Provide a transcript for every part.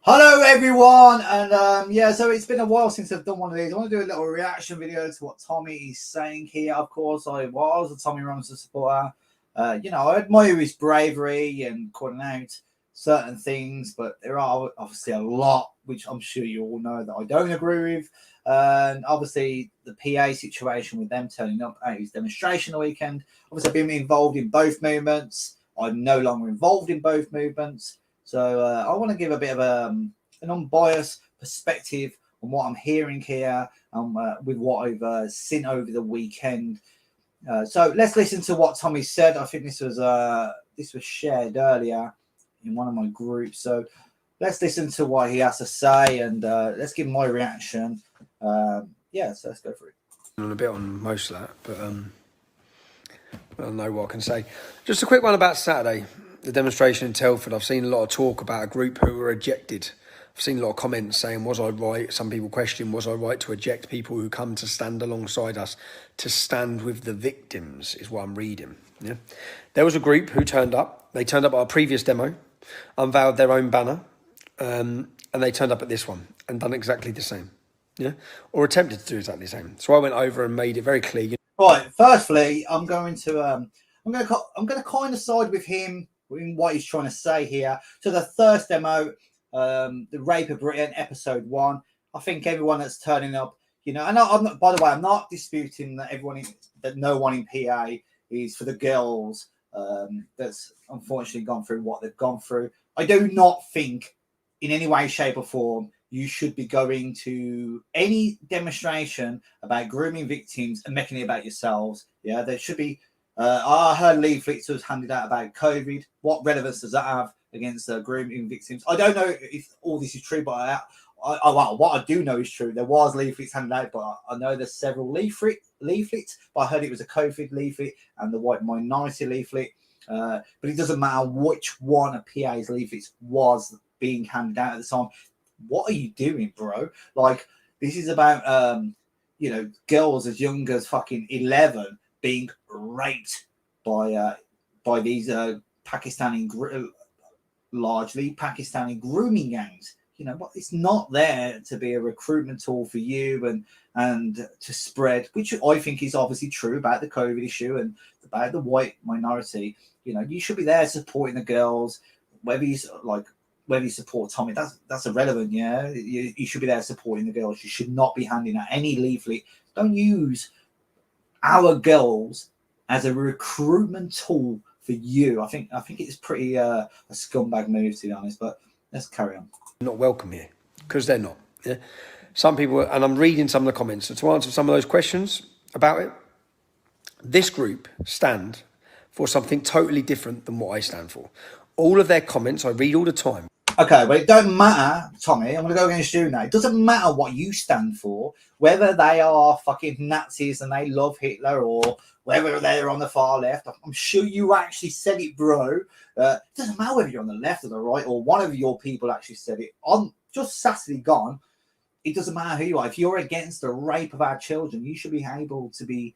Hello everyone, and so it's been a while since I've done one of these. I want to do a little reaction video to what Tommy is saying here. Of course, I was a Tommy Robinson supporter. I admire his bravery and calling out certain things, but there are obviously a lot which I'm sure you all know that I don't agree with. And obviously, the PA situation with them turning up at his demonstration the weekend. Obviously, I've been involved in both movements. I'm no longer involved in both movements. So I want to give a bit of an unbiased perspective on what I'm hearing here with what I've seen over the weekend. So let's listen to what Tommy said. I think this was shared earlier in one of my groups. So let's listen to what he has to say and let's give my reaction. So let's go for it. On a bit on most of that, but I don't know what I can say. Just a quick one about Saturday. The demonstration in Telford, I've seen a lot of talk about a group who were ejected. I've seen a lot of comments saying, was I right? Some people question, was I right to eject people who come to stand alongside us, to stand with the victims, is what I'm reading. Yeah, there was a group who turned up. They turned up at our previous demo, unveiled their own banner, and they turned up at this one and done exactly the same. Yeah, or attempted to do exactly the same. So I went over and made it very clear. Right. Firstly, I'm going to kind of side with him in what he's trying to say here. So the first demo, the Rape of Britain, episode 1. I think everyone that's turning up, and I'm not. By the way, I'm not disputing that no one in PA is for the girls. That's unfortunately gone through what they've gone through. I do not think, in any way, shape, or form, you should be going to any demonstration about grooming victims and making it about yourselves. Yeah, there should be. I heard leaflets was handed out about COVID. What relevance does that have against grooming victims? I don't know if all this is true, but what I do know is true. There was leaflets handed out, but I know there's several leaflets. But I heard it was a COVID leaflet and the white minority leaflet. But it doesn't matter which one of PA's leaflets was being handed out at the time. What are you doing, bro? Like, this is about girls as young as fucking 11 being raped by these largely Pakistani grooming gangs. What? It's not there to be a recruitment tool for you and to spread, which I think is obviously true about the COVID issue and about the white minority. You should be there supporting the girls, whether you support Tommy, that's irrelevant. Yeah, you should be there supporting the girls. You should not be handing out any leaflet. Don't use our girls as a recruitment tool for you. I think it's pretty a scumbag move, to be honest. But let's carry on. Not welcome here, because they're not. Yeah, some people, and I'm reading some of the comments. So to answer some of those questions about it, this group stand for something totally different than what I stand for. All of their comments I read all the time. Okay, but it don't matter, Tommy. I'm going to go against you now. It doesn't matter what you stand for, whether they are fucking Nazis and they love Hitler or whether they're on the far left. I'm sure you actually said it, bro. It doesn't matter whether you're on the left or the right or one of your people actually said it. On just Saturday gone, it doesn't matter who you are. If you're against the rape of our children, you should be able to be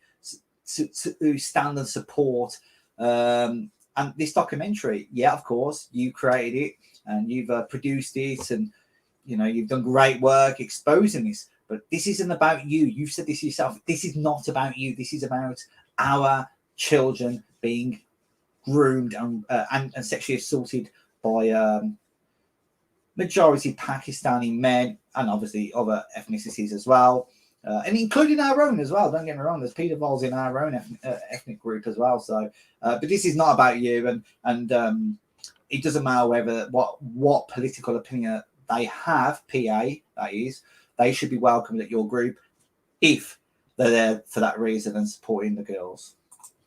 to stand and support. And this documentary, yeah, of course, you created it. And you've produced it, and you've done great work exposing this. But this isn't about you. You've said this yourself. This is not about you. This is about our children being groomed and sexually assaulted by majority Pakistani men and obviously other ethnicities as well, and including our own as well. Don't get me wrong. There's paedophiles in our own ethnic group as well. So, but this is not about you, and it doesn't matter what political opinion they have, PA, that is, they should be welcomed at your group if they're there for that reason and supporting the girls.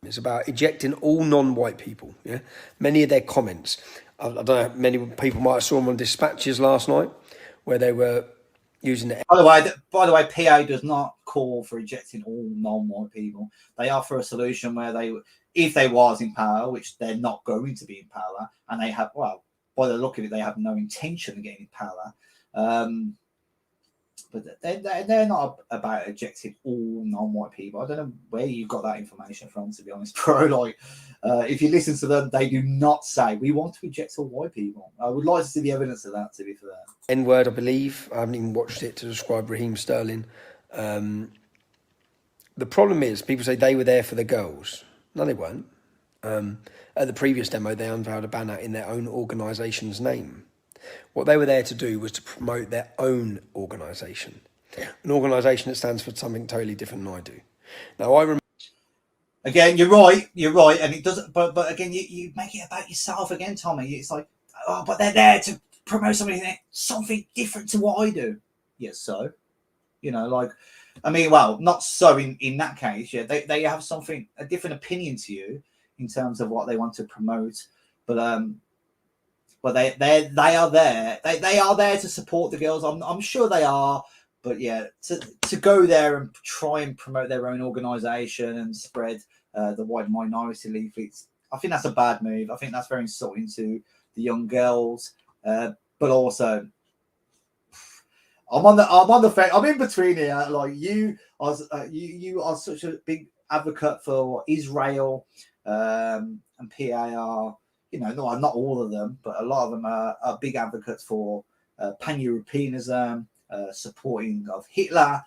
It's about ejecting all non-white people. Yeah, many of their comments. I don't know. Many people might have saw them on dispatches last night, where they were using it. By the way, PA does not call for ejecting all non-white people. They offer a solution where if they was in power, which they're not going to be in power, and they have, well, by the look of it, they have no intention of getting in power. but they're not about ejecting all non-white people. I don't know where you got that information from, to be honest, bro. Like, if you listen to them, they do not say we want to eject all white people. I would like to see the evidence of that, to be fair. N-word, I believe. I haven't even watched it to describe Raheem Sterling. The problem is, people say they were there for the girls. No, they weren't. At the previous demo, they unveiled a banner in their own organisation's name. What they were there to do was to promote their own organisation, an organisation that stands for something totally different than I do. Now, I remember. Again, you're right, and it doesn't. But again, you make it about yourself again, Tommy. It's like, oh, but they're there to promote something different to what I do. Yes, so, like, I mean, well, not so in that case. Yeah, they have a different opinion to you in terms of what they want to promote, but they are there. They are there to support the girls. I'm sure they are. But yeah, to go there and try and promote their own organisation and spread the white minority leaflets, I think that's a bad move. I think that's very insulting to the young girls. But also, I'm in between here. Like you are such a big advocate for Israel, and PAR. No, not all of them, but a lot of them are big advocates for pan-Europeanism. Supporting of Hitler,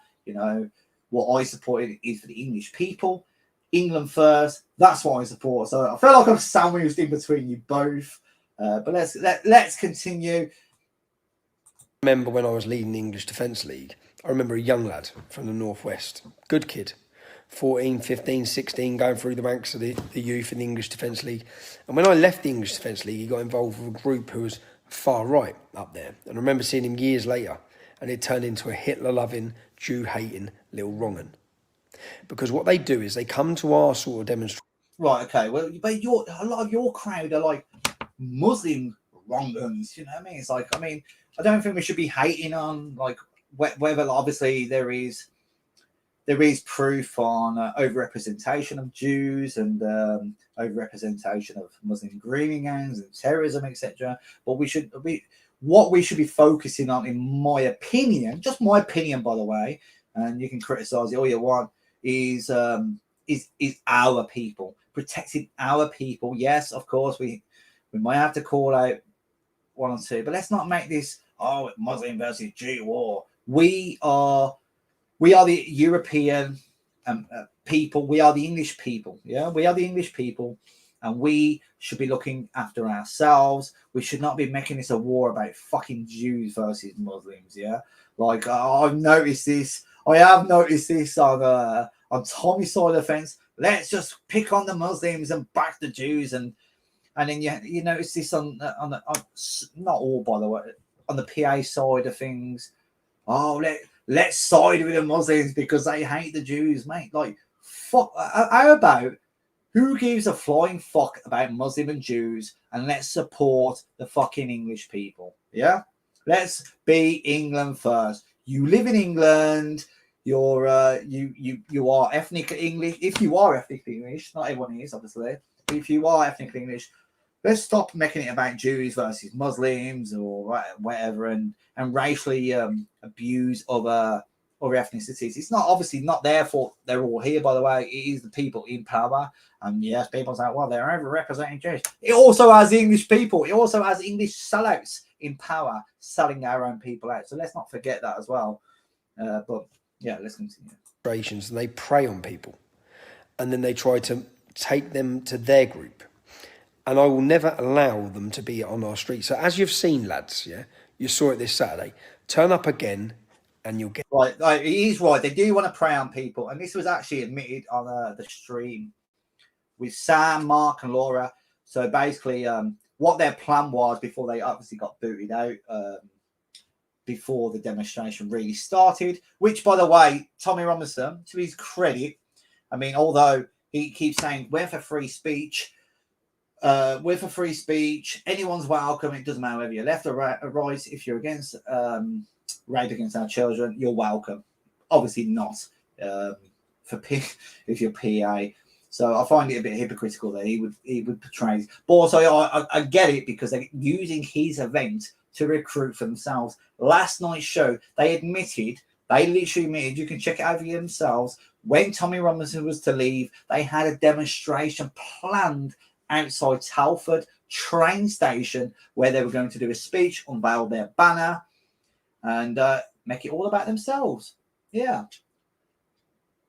what I supported is for the English people, England first. That's what I support. So I feel like I'm sandwiched in between you both. But let's continue. I remember when I was leading the English Defence League, I remember a young lad from the Northwest, good kid, 14, 15, 16, going through the ranks of the youth in the English Defence League. And when I left the English Defence League, he got involved with a group who was far right up there. And I remember seeing him years later, and it turned into a Hitler-loving, Jew-hating little wrong'un. Because what they do is they come to our sort of demonstration. Right, okay. Well, but a lot of your crowd are like Muslim wrong'uns, you know what I mean? It's like, I don't think we should be hating on, like, whether obviously there is proof on overrepresentation of Jews and overrepresentation of Muslim grooming gangs and terrorism, etc. But what we should be focusing on, in my opinion, just my opinion, by the way, and you can criticize it all you want, is our people, protecting our people. Yes, of course, we might have to call out one or two, but let's not make this Muslim versus Jew war. We are the European people. We are the English people. Yeah, we are the English people. And we should be looking after ourselves. We should not be making this a war about fucking Jews versus Muslims. Yeah, like I've noticed this. I have noticed this on Tommy's side of the fence. Let's just pick on the Muslims and back the Jews, and then you notice this on not all, by the way, on the PA side of things. Oh, let's side with the Muslims because they hate the Jews, mate. Like, fuck. How about? Who gives a flying fuck about Muslim and Jews? And let's support the fucking English people. Yeah, let's be England first. You live in England. You're you are ethnic English. If you are ethnic English, not everyone is, obviously. But if you are ethnic English, let's stop making it about Jews versus Muslims or whatever, and racially abuse other ethnicities. It's obviously not their fault. They're all here, by the way. It is the people in power. And yes, people say, well, they're overrepresenting Jews. It also has the English people. It also has English sellouts in power selling our own people out. So let's not forget that as well. But yeah, let's continue. And they prey on people. And then they try to take them to their group. And I will never allow them to be on our street. So as you've seen, lads, yeah, you saw it this Saturday. Turn up again and you'll get... Right, he's right. They do want to prey on people. And this was actually admitted on the stream with Sam, Mark and Laura. So basically what their plan was before they obviously got booted out, before the demonstration really started, which, by the way, Tommy Robinson, to his credit, although he keeps saying we're for free speech, anyone's welcome. It doesn't matter whether you're left or right. If you're against rape against our children, you're welcome. Obviously not if you're PA. So I find it a bit hypocritical that he would portray. But also I get it, because they're using his event to recruit for themselves. Last night's show, they admitted They literally admitted, you can check it over themselves. When Tommy Robinson was to leave, they had a demonstration planned outside Telford train station where they were going to do a speech, unveil their banner, and make it all about themselves. Yeah.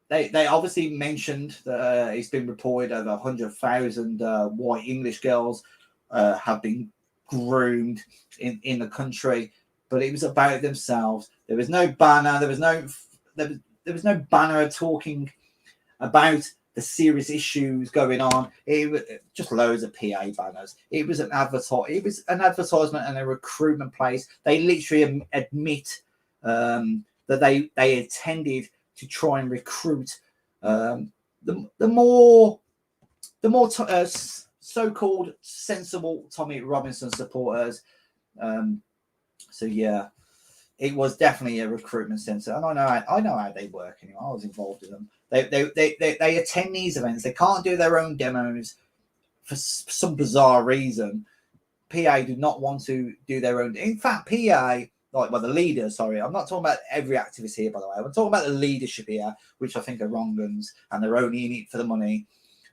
They obviously mentioned that it's been reported over 100,000 white English girls have been groomed in the country, but it was about themselves. There was no banner. There was no banner talking about the serious issues going on. It was just loads of PA banners. It was an advertisement and a recruitment place. They literally admit that they attended to try and recruit the more so-called sensible Tommy Robinson supporters. So yeah, it was definitely a recruitment center, and I know how they work. Anyway, I was involved in them. They attend these events. They can't do their own demos for some bizarre reason. PA do not want to do their own. In fact, PA, the leaders, sorry, I'm not talking about every activist here, by the way. I'm talking about the leadership here, which I think are wrong uns, and they're only in it for the money.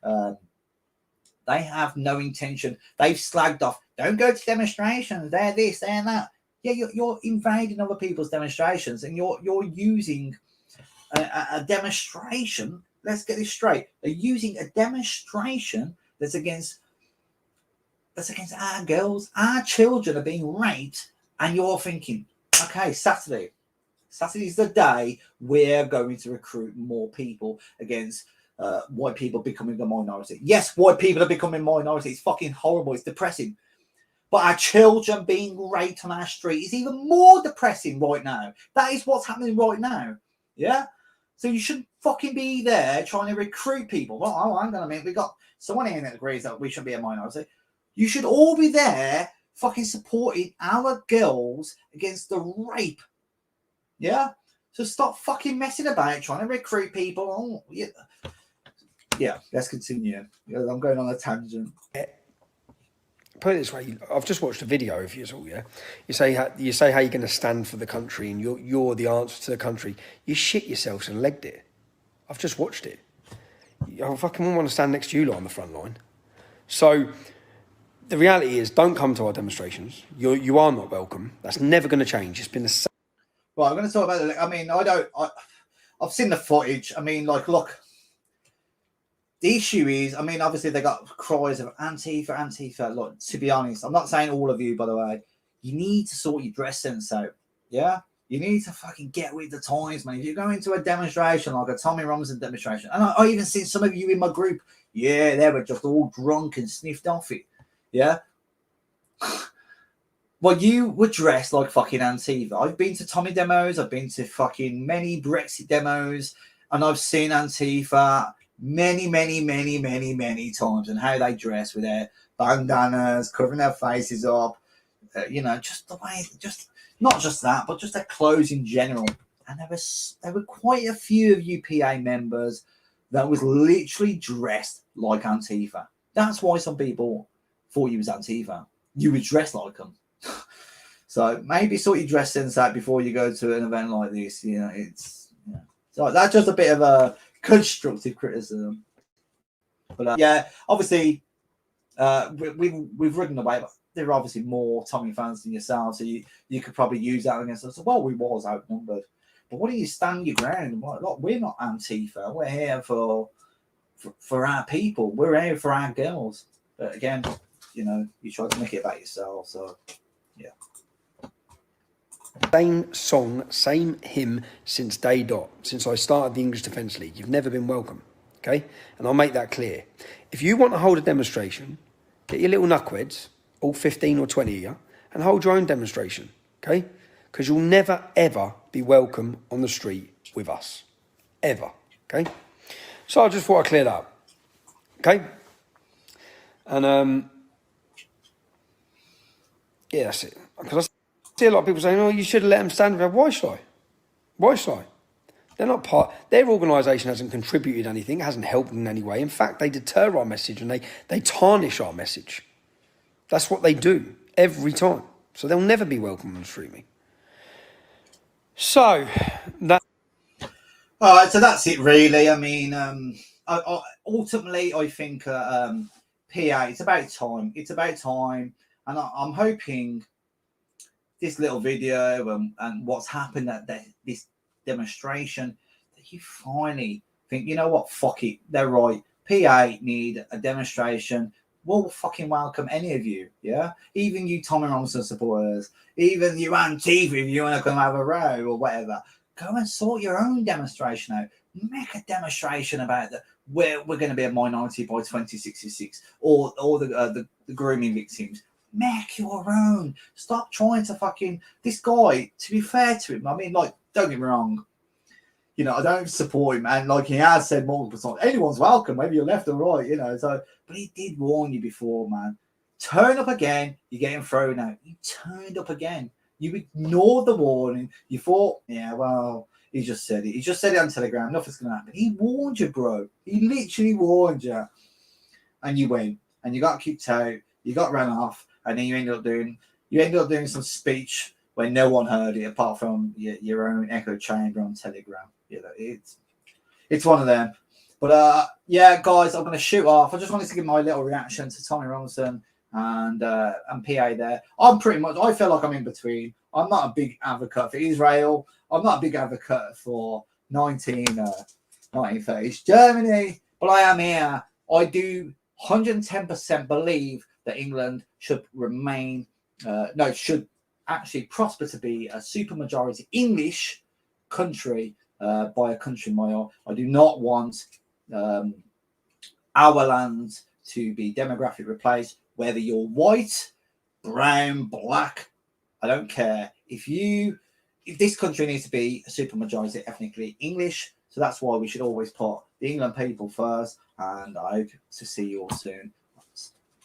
They have no intention. They've slagged off, don't go to demonstrations, they're this, they're that. Yeah, you're invading other people's demonstrations, and you're using a demonstration. Let's get this straight. They're using a demonstration that's against our girls. Our children are being raped, and you're thinking, okay, Saturday's the day we're going to recruit more people against white people becoming the minority. Yes, white people are becoming minority. It's fucking horrible. It's depressing. But our children being raped on our street is even more depressing right now. That is what's happening right now. Yeah? So you should fucking be there trying to recruit people. Well, hang on a minute. We got someone here that agrees that we should be a minority. You should all be there fucking supporting our girls against the rape. Yeah? So stop fucking messing about trying to recruit people. Oh, yeah, let's continue. I'm going on a tangent. Put it this way, I've just watched a video of you all, yeah? You say how you're going to stand for the country and you're the answer to the country. You shit yourselves and legged it. I've just watched it. I fucking wouldn't want to stand next to you lot on the front line. So the reality is, don't come to our demonstrations. You are not welcome. That's never going to change. It's been the same. Right, I'm going to talk about the... I mean, I've seen the footage. I mean, look... The issue is, I mean, obviously they got cries of Antifa. Look, to be honest, I'm not saying all of you, by the way. You need to sort your dress sense out. Yeah? You need to fucking get with the times, man. If you're going to a demonstration, like a Tommy Robinson demonstration, and I even seen some of you in my group, yeah, they were just all drunk and sniffed off it. Yeah? Well, you were dressed like fucking Antifa. I've been to Tommy demos. I've been to fucking many Brexit demos, and I've seen Antifa many times, and how they dress with their bandanas, covering their faces up, just the way, just not just that, but just their clothes in general. And there were quite a few of you PA members that was literally dressed like Antifa. That's why some people thought you was Antifa. You were dressed like them. So maybe sort your dress sense out before you go to an event like this. So that's just a bit of a constructive criticism. But yeah, obviously we've ridden away, but there are obviously more Tommy fans than yourself, so you could probably use that against us. Well, we was outnumbered, but what do you stand your ground? Look, we're not Antifa. We're here for our people. We're here for our girls. But again, you try to make it about yourself. So yeah. Same song, same hymn since day dot, since I started the English Defence League. You've never been welcome, okay? And I'll make that clear. If you want to hold a demonstration, get your little knuckleheads, all 15 or 20 of you, and hold your own demonstration, okay? Because you'll never, ever be welcome on the street with us. Ever, okay? So I just thought I'd clear that up, okay? And, yeah, that's it. Because I see a lot of people saying, oh, you should have let them stand. Why should I? Why should I? They're not part... Their organisation hasn't contributed anything, hasn't helped in any way. In fact, they deter our message and they tarnish our message. That's what they do every time. So they'll never be welcome on streaming. So that All right, so that's it, really. I mean, ultimately, I think PA. It's about time. It's about time, and I'm hoping this little video and what's happened at this demonstration, that you finally think, you know what, fuck it, they're right. PA need a demonstration. We'll fucking welcome any of you, yeah? Even you Tommy Robinson supporters, even you Antifa, if you want to come have a row or whatever, go and sort your own demonstration out. Make a demonstration about that where we're going to be a minority by 2066, or the grooming victims. Make your own. Stop trying to fucking this guy. To be fair to him, I mean, like, don't get me wrong. You know, I don't support him, and like he has said multiple times, anyone's welcome, whether you're left or right. You know, so but he did warn you before, man. Turn up again, you're getting thrown out. You turned up again. You ignored the warning. You thought, yeah, well, he just said it. He just said it on Telegram. Nothing's gonna happen. He warned you, bro. He literally warned you, and you went, and you got kicked out. You got run off, and then you ended up doing some speech where no one heard it apart from your own echo chamber on Telegram. You know, it's one of them. But yeah, guys, I'm going to shoot off. I just wanted to give my little reaction to Tommy Robinson and PA there. I feel like I'm in between. I'm not a big advocate for Israel. I'm not a big advocate for 1930s Germany, but I am here. I do 110% believe that England should remain, should actually prosper to be a supermajority English country by a country mile. I do not want our land to be demographically replaced, whether you're white, brown, black, I don't care. If this country needs to be a supermajority ethnically English, so that's why we should always put the England people first, and I hope to see you all soon.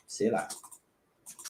See you later.